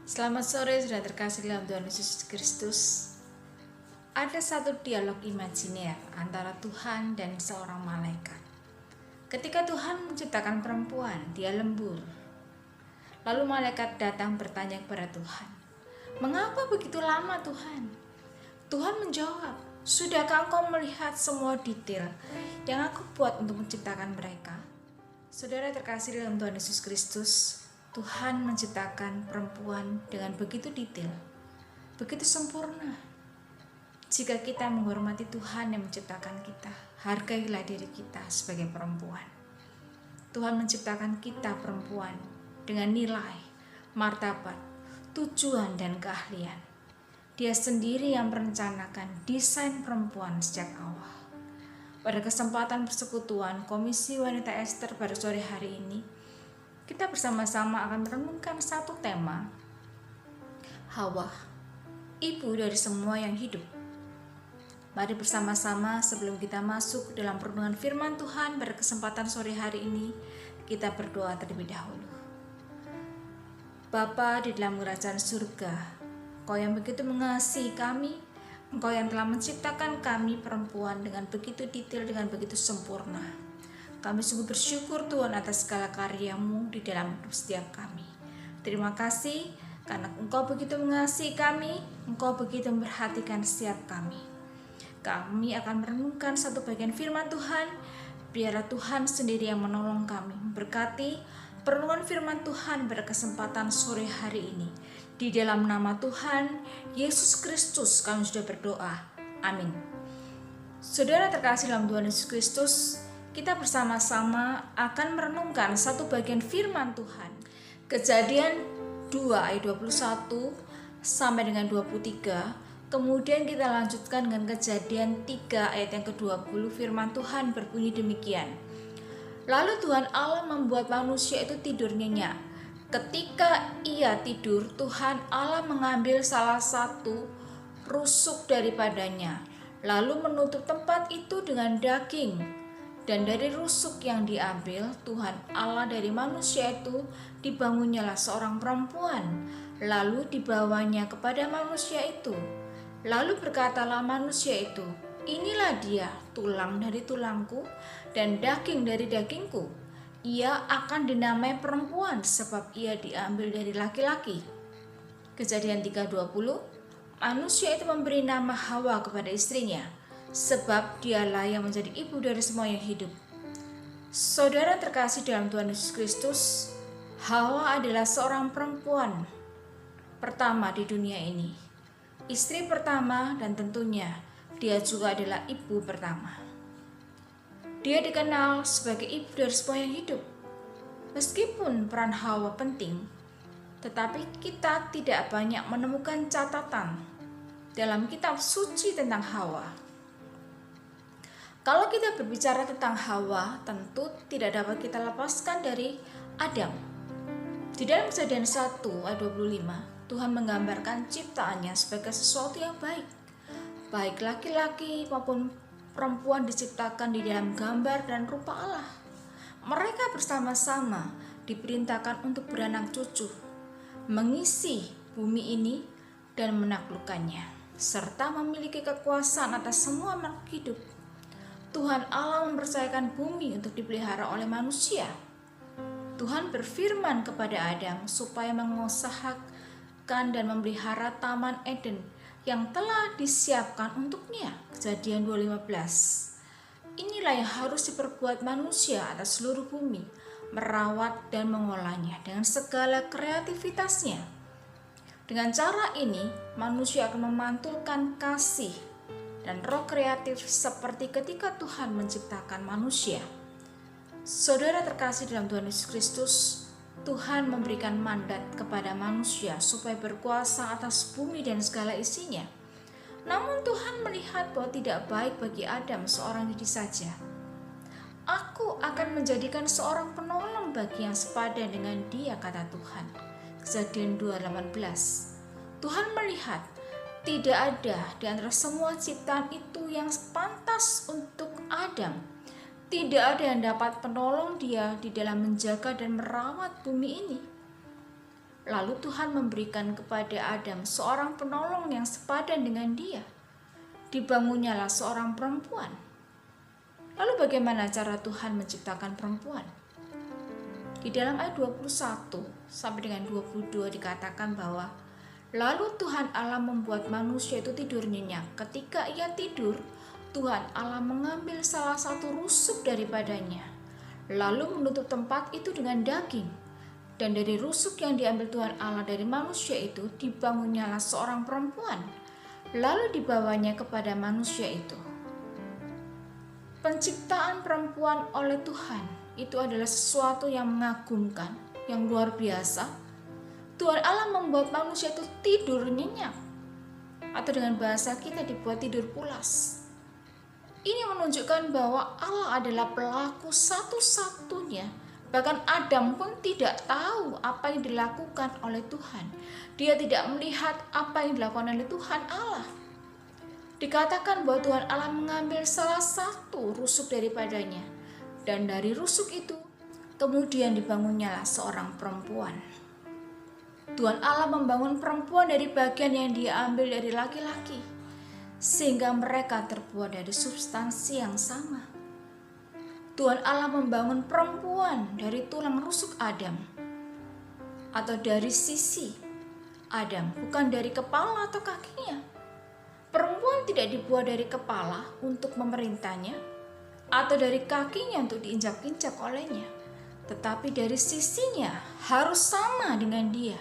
Selamat sore, sudah terkasih dalam Tuhan Yesus Kristus. Ada satu dialog imajiner antara Tuhan dan seorang malaikat. Ketika Tuhan menciptakan perempuan, dia lembur. Lalu malaikat datang bertanya kepada Tuhan, "Mengapa begitu lama, Tuhan?" Tuhan menjawab, "Sudahkah engkau melihat semua detail yang aku buat untuk menciptakan mereka?" Saudara terkasih dalam Tuhan Yesus Kristus, Tuhan menciptakan perempuan dengan begitu detail, begitu sempurna. Jika kita menghormati Tuhan yang menciptakan kita, hargailah diri kita sebagai perempuan. Tuhan menciptakan kita perempuan dengan nilai, martabat, tujuan, dan keahlian. Dia sendiri yang merencanakan desain perempuan sejak awal. Pada kesempatan persekutuan Komisi Wanita Ester pada sore hari ini, kita bersama-sama akan merenungkan satu tema, Hawa, ibu dari semua yang hidup. Mari bersama-sama sebelum kita masuk dalam perenungan firman Tuhan pada kesempatan sore hari ini, kita berdoa terlebih dahulu. Bapa di dalam kerajaan surga, Engkau yang begitu mengasihi kami, Engkau yang telah menciptakan kami perempuan dengan begitu detail, dengan begitu sempurna. Kami sungguh bersyukur Tuhan atas segala karya-Mu di dalam hidup setiap kami. Terima kasih karena Engkau begitu mengasihi kami, Engkau begitu memperhatikan setiap kami. Kami akan merenungkan satu bagian firman Tuhan. Biarlah Tuhan sendiri yang menolong kami, memberkati perenungan firman Tuhan pada kesempatan sore hari ini. Di dalam nama Tuhan Yesus Kristus kami sudah berdoa. Amin. Saudara terkasih dalam Tuhan Yesus Kristus, kita bersama-sama akan merenungkan satu bagian firman Tuhan. Kejadian 2 ayat 21 sampai dengan 23. Kemudian kita lanjutkan dengan Kejadian 3 ayat yang ke-20. Firman Tuhan berbunyi demikian. Lalu Tuhan Allah membuat manusia itu tidur nyenyak. Ketika ia tidur, Tuhan Allah mengambil salah satu rusuk daripadanya, lalu menutup tempat itu dengan daging. Dan dari rusuk yang diambil Tuhan Allah dari manusia itu, dibangunnyalah seorang perempuan, lalu dibawanya kepada manusia itu. Lalu berkatalah manusia itu, "Inilah dia, tulang dari tulangku dan daging dari dagingku. Ia akan dinamai perempuan sebab ia diambil dari laki-laki." Kejadian 3:20, manusia itu memberi nama Hawa kepada istrinya, sebab dialah yang menjadi ibu dari semua yang hidup. Saudara terkasih dalam Tuhan Yesus Kristus, Hawa adalah seorang perempuan pertama di dunia ini, istri pertama, dan tentunya dia juga adalah ibu pertama. Dia dikenal sebagai ibu dari semua yang hidup. Meskipun peran Hawa penting, tetapi kita tidak banyak menemukan catatan dalam kitab suci tentang Hawa. Kalau kita berbicara tentang Hawa, tentu tidak dapat kita lepaskan dari Adam. Di dalam Kejadian 1 ayat 25, Tuhan menggambarkan ciptaannya sebagai sesuatu yang baik. Baik laki-laki maupun perempuan diciptakan di dalam gambar dan rupa Allah. Mereka bersama-sama diperintahkan untuk beranak cucu, mengisi bumi ini dan menaklukkannya, serta memiliki kekuasaan atas semua makhluk hidup. Tuhan Allah mempercayakan bumi untuk dipelihara oleh manusia. Tuhan berfirman kepada Adam supaya mengusahakan dan memelihara Taman Eden yang telah disiapkan untuknya. Kejadian 2:15. Inilah yang harus diperbuat manusia atas seluruh bumi, merawat dan mengolahnya dengan segala kreativitasnya. Dengan cara ini, manusia akan memantulkan kasih dan roh kreatif seperti ketika Tuhan menciptakan manusia. Saudara terkasih dalam Tuhan Yesus Kristus, Tuhan memberikan mandat kepada manusia supaya berkuasa atas bumi dan segala isinya. Namun Tuhan melihat bahwa tidak baik bagi Adam seorang diri saja. "Aku akan menjadikan seorang penolong bagi yang sepadan dengan dia," kata Tuhan. Kejadian 2:18. Tuhan melihat tidak ada di antara semua ciptaan itu yang pantas untuk Adam. Tidak ada yang dapat menolong dia di dalam menjaga dan merawat bumi ini. Lalu Tuhan memberikan kepada Adam seorang penolong yang sepadan dengan dia. Dibangunnyalah seorang perempuan. Lalu bagaimana cara Tuhan menciptakan perempuan? Di dalam ayat 21 sampai dengan 22 dikatakan bahwa lalu Tuhan Allah membuat manusia itu tidur nyenyak. Ketika ia tidur, Tuhan Allah mengambil salah satu rusuk daripadanya, lalu menutup tempat itu dengan daging. Dan dari rusuk yang diambil Tuhan Allah dari manusia itu, dibangunnyalah seorang perempuan, lalu dibawanya kepada manusia itu. Penciptaan perempuan oleh Tuhan itu adalah sesuatu yang mengagumkan, yang luar biasa. Tuhan Allah membuat manusia itu tidur nyenyak, atau dengan bahasa kita dibuat tidur pulas. Ini menunjukkan bahwa Allah adalah pelaku satu-satunya. Bahkan Adam pun tidak tahu apa yang dilakukan oleh Tuhan. Dia tidak melihat apa yang dilakukan oleh Tuhan Allah. Dikatakan bahwa Tuhan Allah mengambil salah satu rusuk daripadanya. Dan dari rusuk itu kemudian dibangunnyalah seorang perempuan. Tuhan Allah membangun perempuan dari bagian yang dia ambil dari laki-laki, sehingga mereka terbuat dari substansi yang sama. Tuhan Allah membangun perempuan dari tulang rusuk Adam, atau dari sisi Adam, bukan dari kepala atau kakinya. Perempuan tidak dibuat dari kepala untuk memerintahnya, atau dari kakinya untuk diinjak-injak olehnya, tetapi dari sisinya harus sama dengan dia,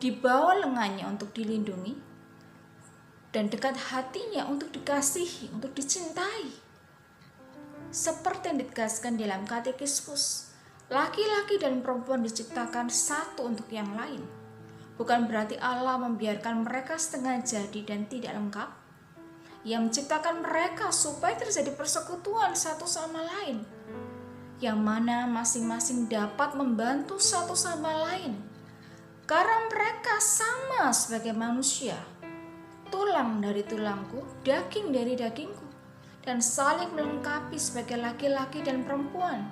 di bawah lengannya untuk dilindungi, dan dekat hatinya untuk dikasihi, untuk dicintai. Seperti yang ditegaskan dalam katekismus, laki-laki dan perempuan diciptakan satu untuk yang lain. Bukan berarti Allah membiarkan mereka setengah jadi dan tidak lengkap. Ia menciptakan mereka supaya terjadi persekutuan satu sama lain, yang mana masing-masing dapat membantu satu sama lain. Karena mereka sama sebagai manusia, tulang dari tulangku, daging dari dagingku, dan saling melengkapi sebagai laki-laki dan perempuan.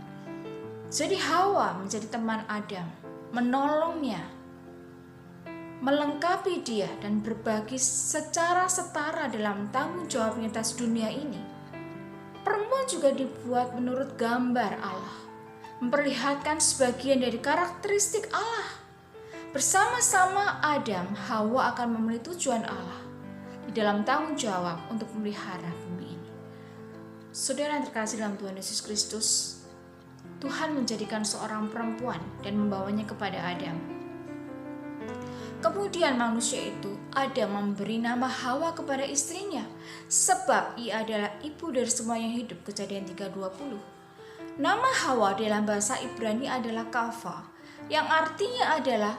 Jadi Hawa menjadi teman Adam, menolongnya, melengkapi dia, dan berbagi secara setara dalam tanggung jawabnya atas dunia ini. Perempuan juga dibuat menurut gambar Allah, memperlihatkan sebagian dari karakteristik Allah. Bersama-sama Adam, Hawa akan memenuhi tujuan Allah di dalam tanggung jawab untuk memelihara bumi ini. Saudara yang terkasih dalam Tuhan Yesus Kristus, Tuhan menjadikan seorang perempuan dan membawanya kepada Adam. Kemudian manusia itu, Adam memberi nama Hawa kepada istrinya, sebab ia adalah ibu dari semua yang hidup. Kejadian 3:20. Nama Hawa dalam bahasa Ibrani adalah Kava, yang artinya adalah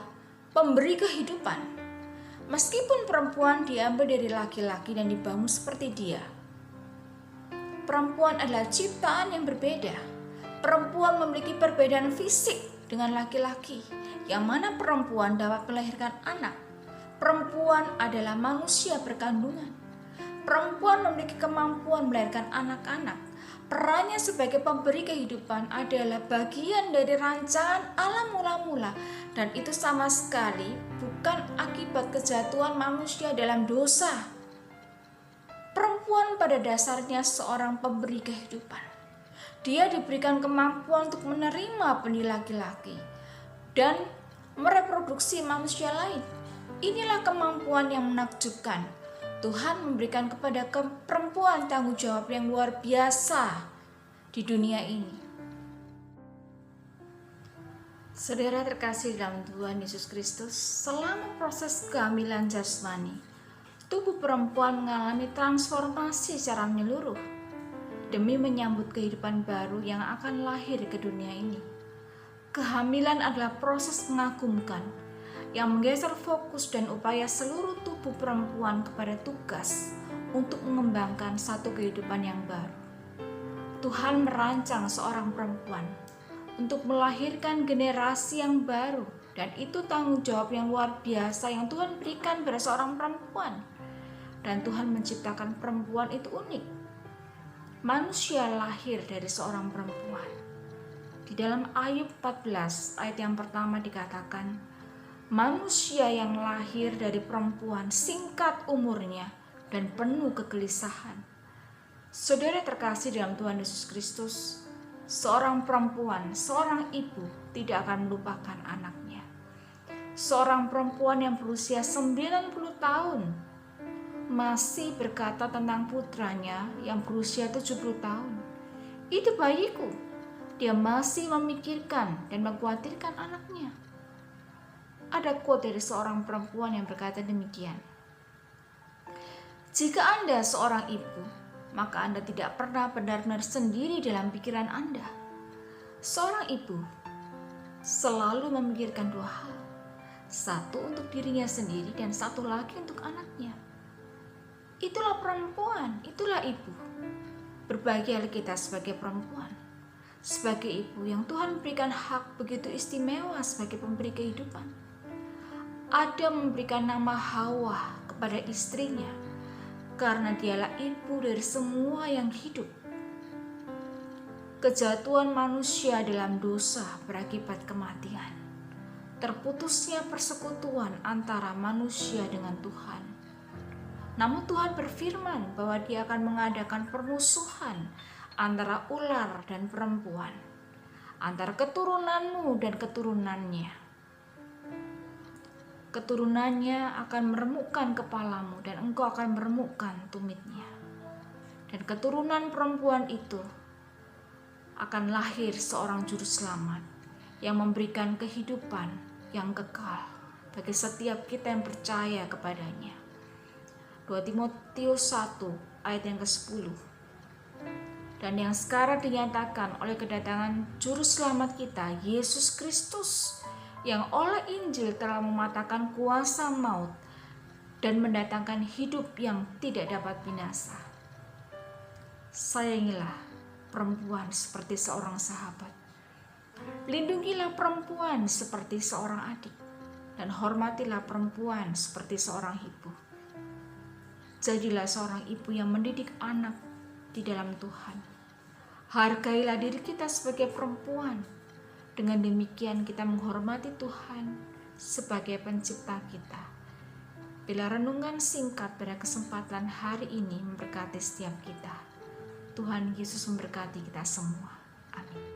pemberi kehidupan. Meskipun perempuan diambil dari laki-laki dan dibangun seperti dia, perempuan adalah ciptaan yang berbeda. Perempuan memiliki perbedaan fisik dengan laki-laki, yang mana perempuan dapat melahirkan anak. Perempuan adalah manusia berkandungan. Perempuan memiliki kemampuan melahirkan anak-anak. Perannya sebagai pemberi kehidupan adalah bagian dari rancangan Allah mula-mula, dan itu sama sekali bukan akibat kejatuhan manusia dalam dosa. Perempuan pada dasarnya seorang pemberi kehidupan. Dia diberikan kemampuan untuk menerima benih laki-laki dan mereproduksi manusia lain. Inilah kemampuan yang menakjubkan. Tuhan memberikan kepada perempuan tanggung jawab yang luar biasa di dunia ini. Saudara terkasih dalam Tuhan Yesus Kristus, selama proses kehamilan jasmani, tubuh perempuan mengalami transformasi secara menyeluruh demi menyambut kehidupan baru yang akan lahir ke dunia ini. Kehamilan adalah proses mengagumkan yang menggeser fokus dan upaya seluruh tubuh perempuan kepada tugas untuk mengembangkan satu kehidupan yang baru. Tuhan merancang seorang perempuan untuk melahirkan generasi yang baru, dan itu tanggung jawab yang luar biasa yang Tuhan berikan pada seorang perempuan. Dan Tuhan menciptakan perempuan itu unik. Manusia lahir dari seorang perempuan. Di dalam Ayub 14 ayat yang pertama dikatakan, Manusia yang lahir dari perempuan singkat umurnya dan penuh kegelisahan. Saudara terkasih dalam Tuhan Yesus Kristus, seorang perempuan, seorang ibu tidak akan melupakan anaknya. Seorang perempuan yang berusia 90 tahun masih berkata tentang putranya yang berusia 70 tahun. Itu bayiku. Dia masih memikirkan dan mengkhawatirkan anaknya. Ada quote dari seorang perempuan yang berkata demikian. Jika Anda seorang ibu, maka Anda tidak pernah benar-benar sendiri dalam pikiran Anda. Seorang ibu selalu memikirkan dua hal. Satu untuk dirinya sendiri dan satu lagi untuk anaknya. Itulah perempuan, itulah ibu. Berbahagialah kita sebagai perempuan, sebagai ibu yang Tuhan berikan hak begitu istimewa sebagai pemberi kehidupan. Adam memberikan nama Hawa kepada istrinya karena dialah ibu dari semua yang hidup. Kejatuhan manusia dalam dosa berakibat kematian. Terputusnya persekutuan antara manusia dengan Tuhan. Namun Tuhan berfirman bahwa Dia akan mengadakan permusuhan antara ular dan perempuan, antara keturunanmu dan keturunannya. Keturunannya akan meremukkan kepalamu dan engkau akan meremukkan tumitnya. Dan keturunan perempuan itu akan lahir seorang juru selamat yang memberikan kehidupan yang kekal bagi setiap kita yang percaya kepadanya. 2 Timotius 1 ayat yang ke-10. Dan yang sekarang dinyatakan oleh kedatangan juru selamat kita, Yesus Kristus, yang oleh Injil telah mematahkan kuasa maut dan mendatangkan hidup yang tidak dapat binasa. Sayangilah perempuan seperti seorang sahabat. Lindungilah perempuan seperti seorang adik, dan hormatilah perempuan seperti seorang ibu. Jadilah seorang ibu yang mendidik anak di dalam Tuhan. Hargailah diri kita sebagai perempuan. Dengan demikian kita menghormati Tuhan sebagai pencipta kita. Bila renungan singkat pada kesempatan hari ini memberkati setiap kita. Tuhan Yesus memberkati kita semua. Amin.